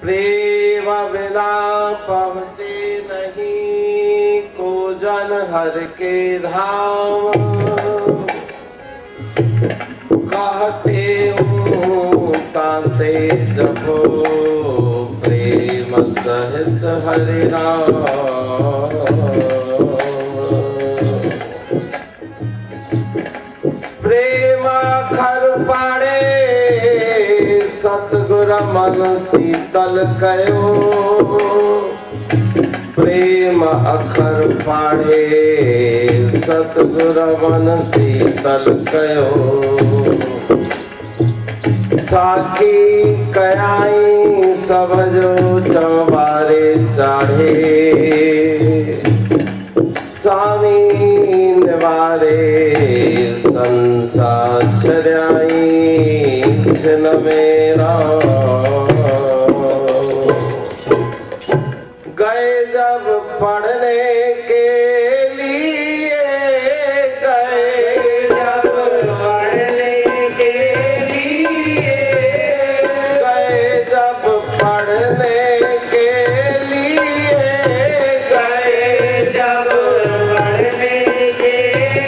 प्रेम बिना पहुँचे नहीं को जन हर के धाम। कहते हूँ ताते जपो प्रेम सहित हरि नाम। प्रेम खर पाड़े सतगुर मन शीतल कयो। प्रेम अखर पाड़े सतगुर मन शीतल कयो। साखी कयाई सब जो चौबारे चाहे। स्वामी निवारे संसार छड़ाई छिन मेरा। गए जब पढ़ने के लिए, गए जब पढ़ने के लिए, गए जब पढ़ने के लिए, गए जब पढ़ने के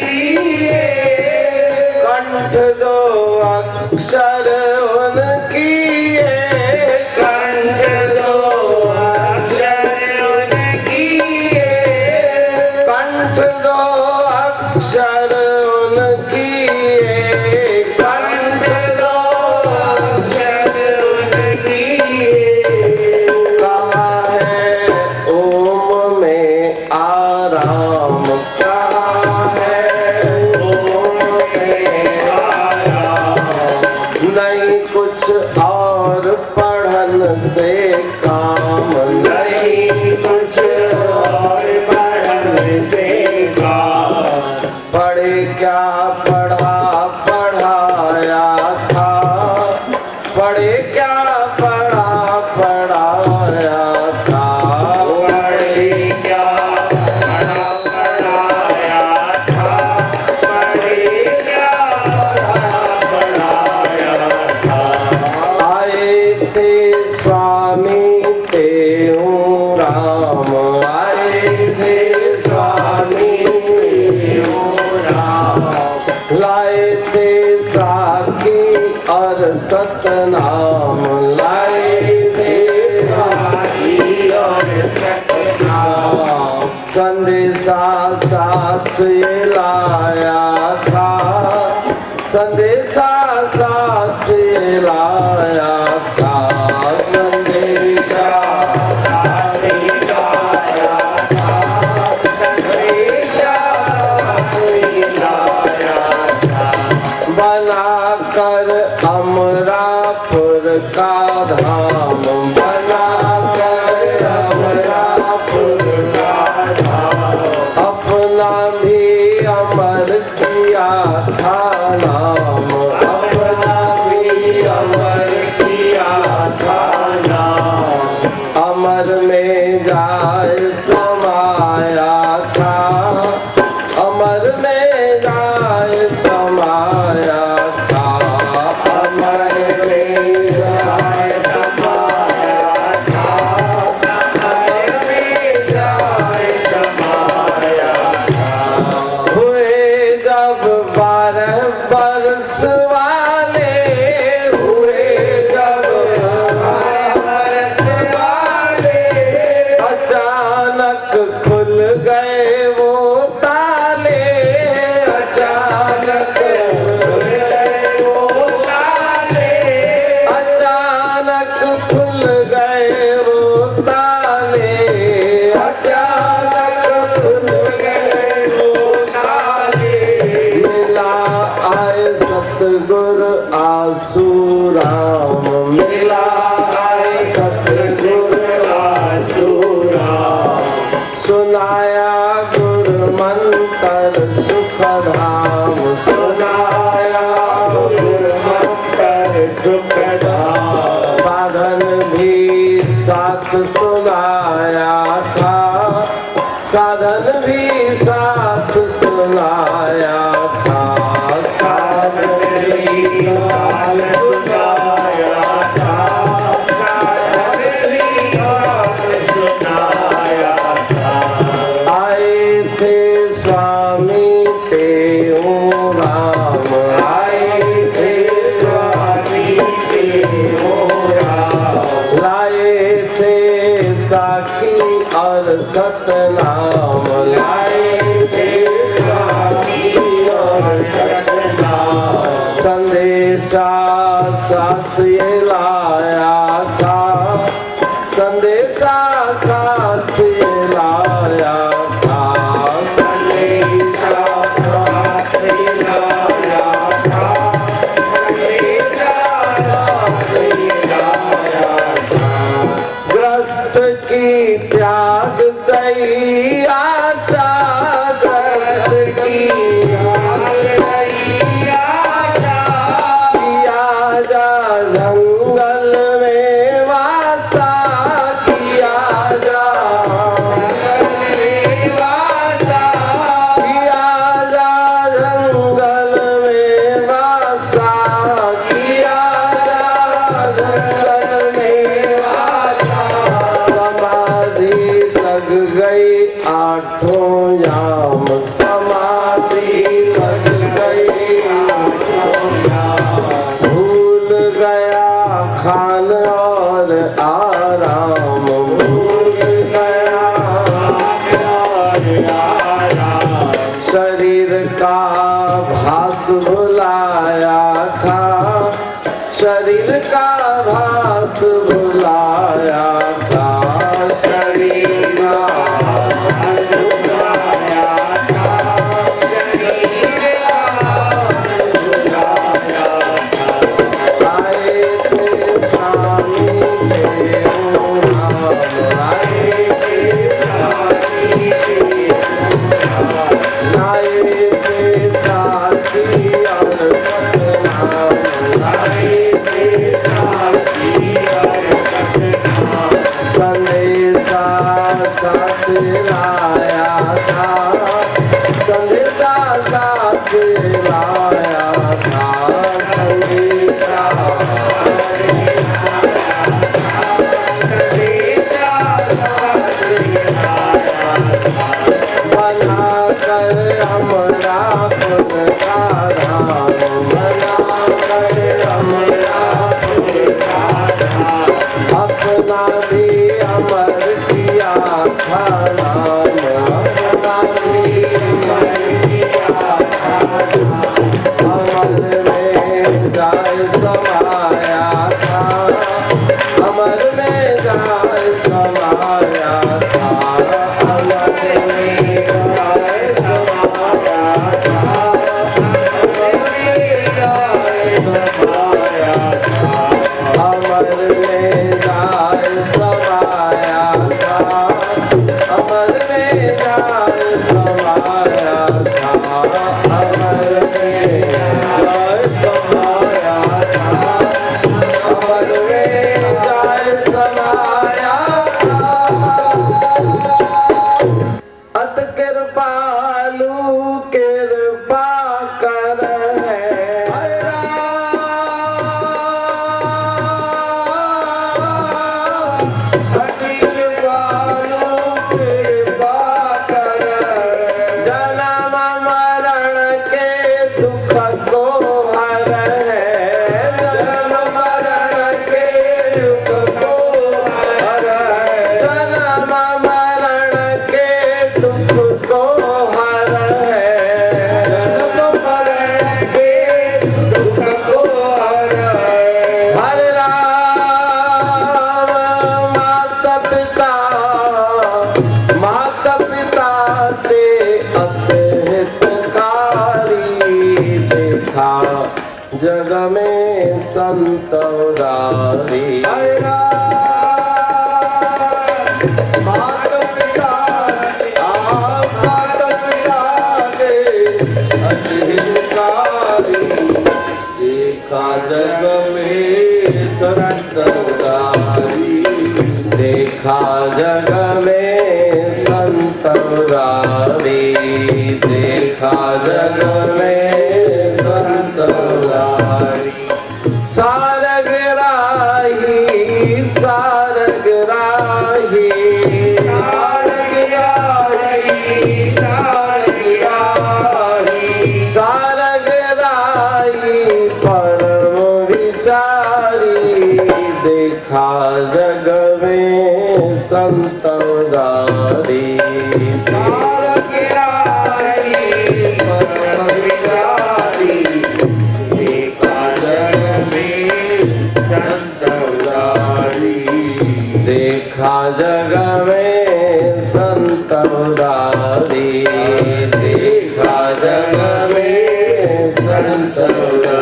लिए। कंठ दो अक्षर उनकी, कंठ दो अक्षर उनकी, कंठ दो अक्षर उनकी, कंठ दो अक्षर उनकी। कहा है ओम में आराम, कहा है ओम में आराम। नहीं कुछ और पढ़न से काम, नहीं कुछ और पढ़न से काम। पढ़े क्या पढ़ा पढ़ाया था, पढ़े क्या पढ़ा पढ़ाया था। पढ़े क्या पढ़ा पढ़ाया था, पढ़े क्या पढ़ा पढ़ाया था। आए थे स्वामी तेऊ राम, आए थे स्वामी तेऊ राम। लाए थे साखी और सतनाम, लाए थे साखी और सतनाम। संदेशा साथ ये लाया था, संदेशा साथ ये लाया था। संदेशा साथ ये लाया था, संदेशा साथ ये लाया था। बनाकर अमरापुर का धाम, बनाकर अमरापुर का धाम। अपना भी अमर किया था नाम, अपना भी अमर किया था नाम। अमर में जाए समाया था, अमर में जाए समाया था। अमर में जाए समाया था, अमर में जाए समाया था। हुए जब 12 बरस वाले, हुए जब 12 बरस वाले। अचानक खुल गए वो ताले, अचानक खुल गए वो ताले। अचानक खुल गए वो ताले, अचानक खुल गए वो ताले। मिला आए सतगुरु आसू राम, मिला आए सतगुरु आसू राम। सुनाया गुरु मंत्र सुख धाम, सुनाया गुरु मंत्र सुख धाम। साधन भी साथ सुनाया था, साधन भी साथ सुनाया था। साधन भी साथ सुनाया था, साधन साखी और सतनाम लाएंगे साखी और सतनाम। संदेशा साथ ये लाया था, संदेशा साथ ये लाया था, संदेशा साथ ये लाया था, संदेशा साथ ये लाया था। ग्रस्त की त्याग दई आशा, ग्रस्त की त्याग दई आशा, किया जा जंगल में वासा, किया जा जंगल में वासा, किया जा जंगल में वासा, किया जा जंगल में वासा। समाधि लग गई आठों याम, समाधि लग गई आठों याम। भूल गया खान और आराम, भूल गया खान और आराम। शरीर का भास भुलाया था, शरीर का भास भुलाया था, शरीर का भास भुलाया था, शरीर का भास भुलाया था। आए थे स्वामी देव राम, आए थे स्वामी देव राम, आए थे साथी और सतनाम, आए थे साथी और सतनाम। संदेशा साथ लाया था, संदेशा साथ लाया था, संदेशा बना कर हमरा खुद का धाम, बना कर हमरा खुद का धाम। अपना भी अमर किया था नाम, अपना भी अमर किया था नाम। अमर में जाय समाया था, अमर में जाय समाया था, अमर में जाय समाया था, अमर में जाय समाया था, अमर में जाय समाया था, अमर में जाय समाया था, अमर में जाय समाया था, अमर में जाय समाया था। अत कृपालु कृपा कर है, अत कृपालु कृपा कर, जन्म मरण के दुख को हर है, जन्म मरण के दुख को हर है, जन्म मरण के दुख को हर है, जन्म मरण के दुख को हर है। हरे राम माता पिता, माता पिता ते अतिहितकारी, देखा जग में संत उदारी। हरे राम माता पिता, माता पिता ते अतिहितकारी, देखा जग में संत उदारी, देखा जग में संत उदारी, देखा जग में संत उदारी। सारग राही, सारग राही, सारग राही, सारग राही, सारग राही परम विचारी, देखा जग में संत उदारी काल किराई परम विचारी देखा जग में संत उदारी देखा जग में संत उदारी देखा जग में संत उदारी